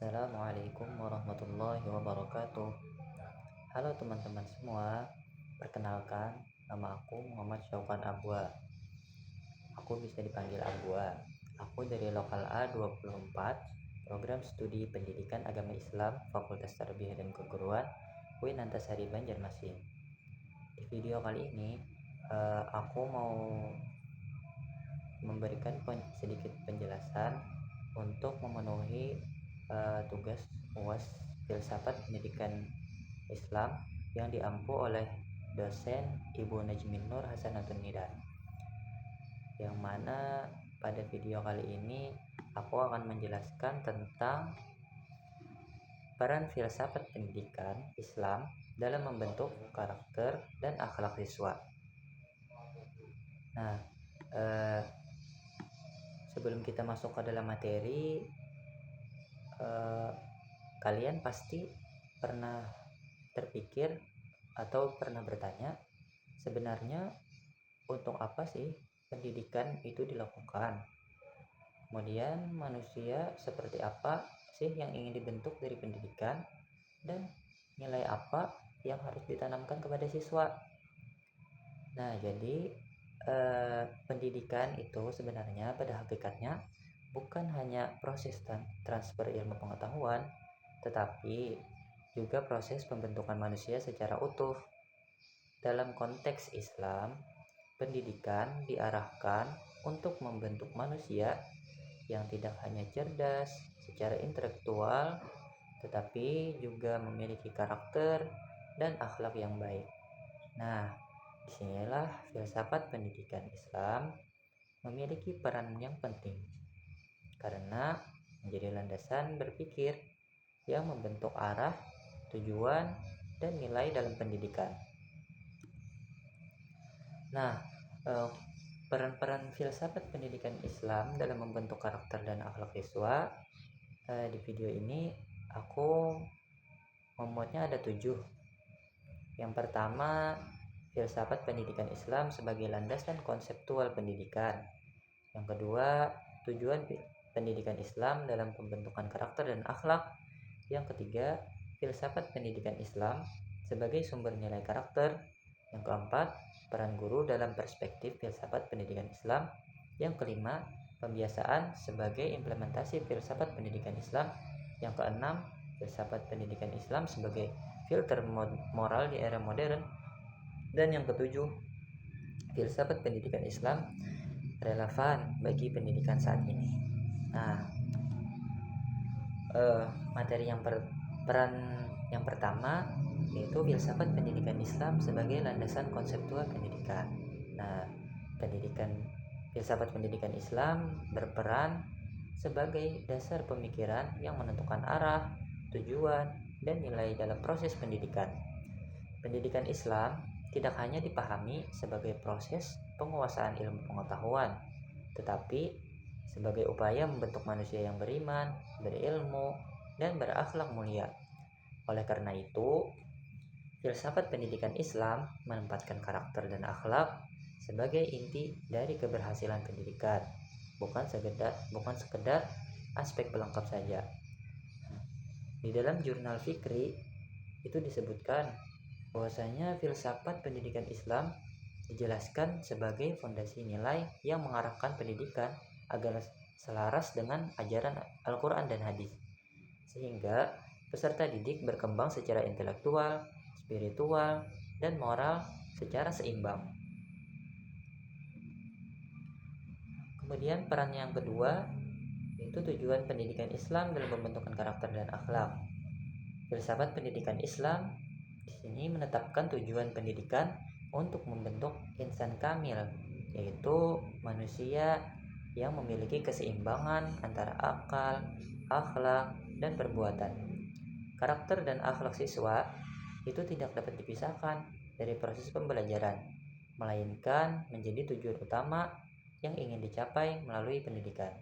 Assalamualaikum warahmatullahi wabarakatuh. Halo teman-teman semua, perkenalkan nama aku Muhammad Syaukan Abwa. Aku bisa dipanggil Abwa. Aku dari Lokal A24, Program Studi Pendidikan Agama Islam, Fakultas Tarbiyah dan Keguruan, UIN Antasari Banjarmasin. Di video kali ini, aku mau memberikan sedikit penjelasan untuk memenuhi tugas UAS Filsafat Pendidikan Islam yang diampu oleh dosen Ibu Najmin Nur Hasanatun Nidan, yang mana pada video kali ini aku akan menjelaskan tentang peran filsafat pendidikan Islam dalam membentuk karakter dan akhlak siswa. Nah, sebelum kita masuk ke dalam materi, kalian pasti pernah terpikir atau pernah bertanya, sebenarnya untuk apa sih pendidikan itu dilakukan? Kemudian manusia seperti apa sih yang ingin dibentuk dari pendidikan, dan nilai apa yang harus ditanamkan kepada siswa? Nah, jadi pendidikan itu sebenarnya pada hakikatnya bukan hanya proses transfer ilmu pengetahuan, tetapi juga proses pembentukan manusia secara utuh. Dalam konteks Islam, pendidikan diarahkan untuk membentuk manusia yang tidak hanya cerdas secara intelektual, tetapi juga memiliki karakter dan akhlak yang baik. Nah, disinilah filsafat pendidikan Islam memiliki peran yang penting, karena menjadi landasan berpikir yang membentuk arah, tujuan, dan nilai dalam pendidikan. Nah, peran-peran filsafat pendidikan Islam dalam membentuk karakter dan akhlak siswa, di video ini aku memuatnya ada 7. Yang pertama, filsafat pendidikan Islam sebagai landasan konseptual pendidikan. Yang kedua, tujuan pendidikan Islam dalam pembentukan karakter dan akhlak. Yang ketiga, filsafat pendidikan Islam sebagai sumber nilai karakter. Yang keempat, peran guru dalam perspektif filsafat pendidikan Islam. Yang kelima, pembiasaan sebagai implementasi filsafat pendidikan Islam. Yang keenam, filsafat pendidikan Islam sebagai filter moral di era modern. Dan yang ketujuh, filsafat pendidikan Islam relevan bagi pendidikan saat ini. Nah, materi peran yang pertama yaitu filsafat pendidikan Islam sebagai landasan konseptual pendidikan. Nah, filsafat pendidikan Islam berperan sebagai dasar pemikiran yang menentukan arah, tujuan, dan nilai dalam proses pendidikan. Pendidikan Islam tidak hanya dipahami sebagai proses penguasaan ilmu pengetahuan, tetapi sebagai upaya membentuk manusia yang beriman, berilmu, dan berakhlak mulia. Oleh karena itu, filsafat pendidikan Islam menempatkan karakter dan akhlak sebagai inti dari keberhasilan pendidikan, bukan sekedar aspek pelengkap saja. Di dalam jurnal Fikri itu disebutkan bahwasanya filsafat pendidikan Islam dijelaskan sebagai fondasi nilai yang mengarahkan pendidikan agar selaras dengan ajaran Al-Quran dan Hadis, sehingga peserta didik berkembang secara intelektual, spiritual, dan moral secara seimbang. Kemudian peran yang kedua yaitu tujuan pendidikan Islam dalam pembentukan karakter dan akhlak. Filsafat pendidikan Islam di sini menetapkan tujuan pendidikan untuk membentuk insan kamil, yaitu manusia yang memiliki keseimbangan antara akal, akhlak, dan perbuatan. Karakter dan akhlak siswa itu tidak dapat dipisahkan dari proses pembelajaran, melainkan menjadi tujuan utama yang ingin dicapai melalui pendidikan.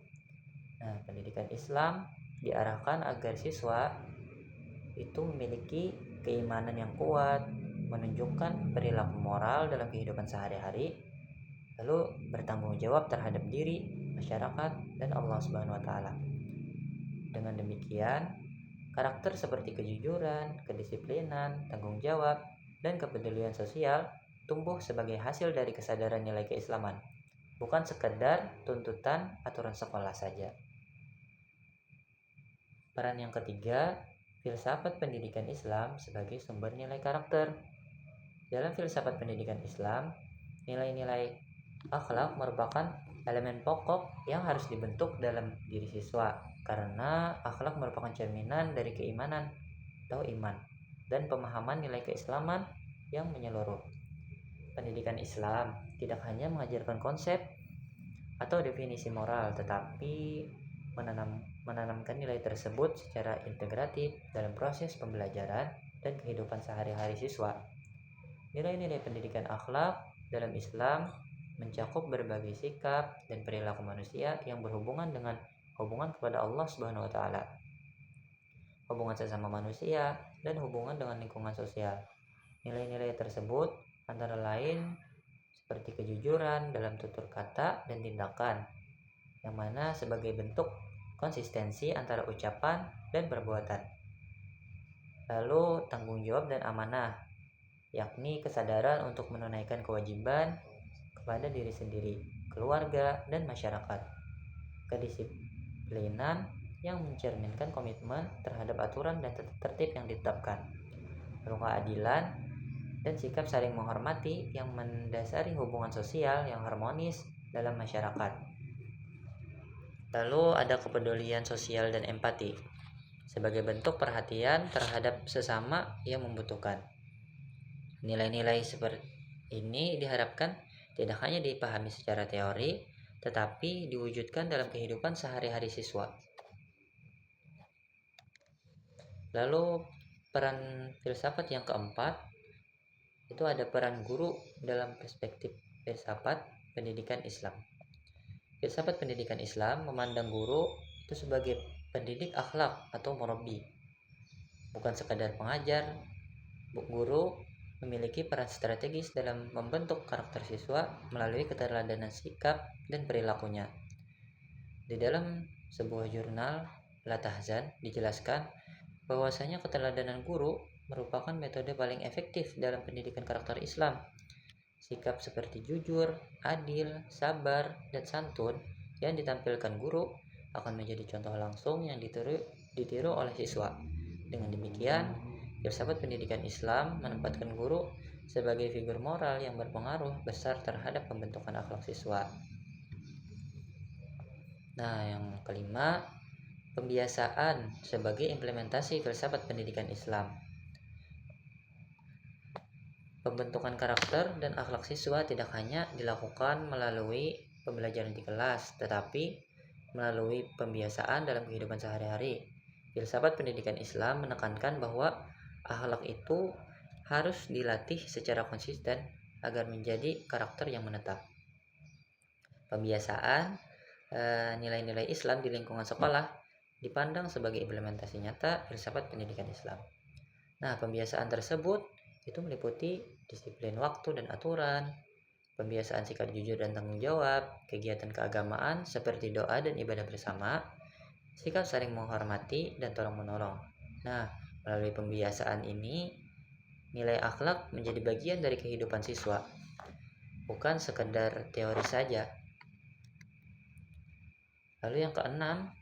Nah, pendidikan Islam diarahkan agar siswa itu memiliki keimanan yang kuat, menunjukkan perilaku moral dalam kehidupan sehari-hari, lalu bertanggung jawab terhadap diri, masyarakat, dan Allah Subhanahu wa taala. Dengan demikian, Karakter seperti kejujuran, kedisiplinan, tanggung jawab, dan kepedulian sosial tumbuh sebagai hasil dari kesadaran nilai keislaman, bukan sekedar tuntutan aturan sekolah saja. Peran yang ketiga, filsafat pendidikan Islam sebagai sumber nilai karakter. Dalam filsafat pendidikan Islam, nilai-nilai akhlak merupakan elemen pokok yang harus dibentuk dalam diri siswa, karena akhlak merupakan cerminan dari keimanan atau iman dan pemahaman nilai keislaman yang menyeluruh. Pendidikan Islam tidak hanya mengajarkan konsep atau definisi moral, tetapi menanamkan nilai tersebut secara integratif dalam proses pembelajaran dan kehidupan sehari-hari siswa. Nilai-nilai pendidikan akhlak dalam Islam mencakup berbagai sikap dan perilaku manusia yang berhubungan dengan hubungan kepada Allah Subhanahu wa taala, hubungan sesama manusia, dan hubungan dengan lingkungan sosial. Nilai-nilai tersebut antara lain seperti kejujuran dalam tutur kata dan tindakan, yang mana sebagai bentuk konsistensi antara ucapan dan perbuatan. Lalu tanggung jawab dan amanah, yakni kesadaran untuk menunaikan kewajiban kepada diri sendiri, keluarga, dan masyarakat. Kedisiplinan yang mencerminkan komitmen terhadap aturan dan tertib yang ditetapkan. Lalu keadilan dan sikap saling menghormati yang mendasari hubungan sosial yang harmonis dalam masyarakat. Lalu ada kepedulian sosial dan empati sebagai bentuk perhatian terhadap sesama yang membutuhkan. Nilai-nilai seperti ini diharapkan tidak hanya dipahami secara teori, tetapi diwujudkan dalam kehidupan sehari-hari siswa. Lalu peran filsafat yang keempat, itu ada peran guru dalam perspektif filsafat pendidikan Islam. Filsafat pendidikan Islam memandang guru itu sebagai pendidik akhlak atau murabbi, bukan sekadar pengajar. Guru memiliki peran strategis dalam membentuk karakter siswa melalui keteladanan sikap dan perilakunya. Di dalam sebuah jurnal La Tahzan dijelaskan bahwasanya keteladanan guru merupakan metode paling efektif dalam pendidikan karakter Islam. Sikap seperti jujur, adil, sabar, dan santun yang ditampilkan guru akan menjadi contoh langsung yang ditiru oleh siswa. Dengan demikian, filsafat pendidikan Islam menempatkan guru sebagai figur moral yang berpengaruh besar terhadap pembentukan akhlak siswa. Nah, yang kelima, pembiasaan sebagai implementasi filsafat pendidikan Islam. Pembentukan karakter dan akhlak siswa tidak hanya dilakukan melalui pembelajaran di kelas, tetapi melalui pembiasaan dalam kehidupan sehari-hari. Filsafat pendidikan Islam menekankan bahwa akhlak itu harus dilatih secara konsisten agar menjadi karakter yang menetap. Pembiasaan nilai-nilai Islam di lingkungan sekolah dipandang sebagai implementasi nyata filsafat pendidikan Islam. Nah, pembiasaan tersebut itu meliputi disiplin waktu dan aturan, pembiasaan sikap jujur dan tanggung jawab, kegiatan keagamaan seperti doa dan ibadah bersama, sikap saling menghormati dan tolong-menolong. Nah, melalui pembiasaan ini, nilai akhlak menjadi bagian dari kehidupan siswa, bukan sekedar teori saja. Lalu yang keenam,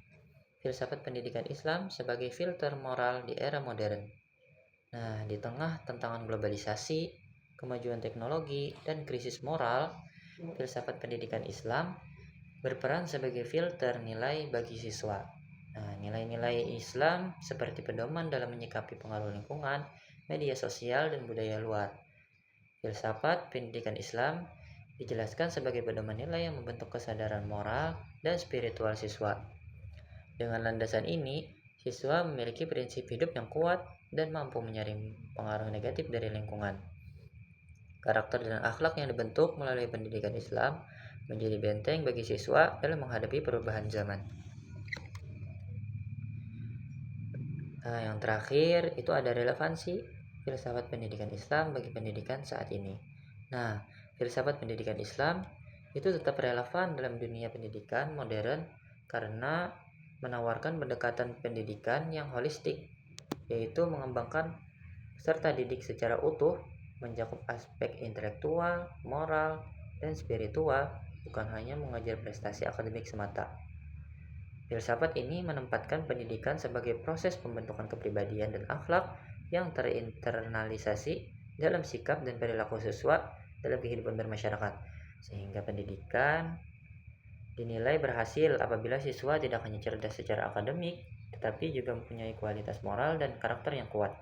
filsafat pendidikan Islam sebagai filter moral di era modern. Nah, di tengah tantangan globalisasi, kemajuan teknologi, dan krisis moral, filsafat pendidikan Islam berperan sebagai filter nilai bagi siswa. Nah, nilai-nilai Islam seperti pedoman dalam menyikapi pengaruh lingkungan, media sosial, dan budaya luar. Filsafat pendidikan Islam dijelaskan sebagai pedoman nilai yang membentuk kesadaran moral dan spiritual siswa. Dengan landasan ini, siswa memiliki prinsip hidup yang kuat dan mampu menyaring pengaruh negatif dari lingkungan. Karakter dan akhlak yang dibentuk melalui pendidikan Islam menjadi benteng bagi siswa dalam menghadapi perubahan zaman. Nah, yang terakhir itu ada relevansi filsafat pendidikan Islam bagi pendidikan saat ini. Nah, filsafat pendidikan Islam itu tetap relevan dalam dunia pendidikan modern karena menawarkan pendekatan pendidikan yang holistik yaitu mengembangkan serta didik secara utuh, mencakup aspek intelektual, moral, dan spiritual, bukan hanya mengajar prestasi akademik semata. Filsafat ini menempatkan pendidikan sebagai proses pembentukan kepribadian dan akhlak yang terinternalisasi dalam sikap dan perilaku siswa dalam kehidupan bermasyarakat, sehingga pendidikan dinilai berhasil apabila siswa tidak hanya cerdas secara akademik, tetapi juga mempunyai kualitas moral dan karakter yang kuat.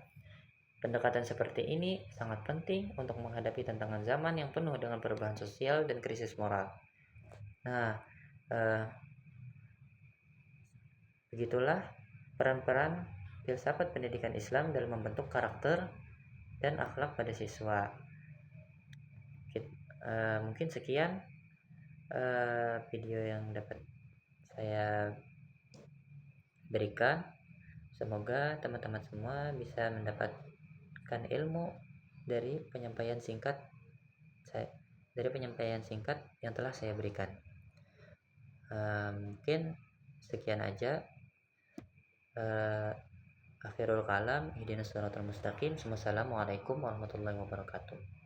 Pendekatan seperti ini sangat penting untuk menghadapi tantangan zaman yang penuh dengan perubahan sosial dan krisis moral. Nah, begitulah peran-peran filsafat pendidikan Islam dalam membentuk karakter dan akhlak pada siswa. Mungkin sekian video yang dapat saya berikan. Semoga teman-teman semua bisa mendapatkan ilmu dari penyampaian singkat yang telah saya berikan. Mungkin sekian aja. Akhirul kalam, ihdinas shiratal mustaqim. Wassalamualaikum warahmatullahi wabarakatuh.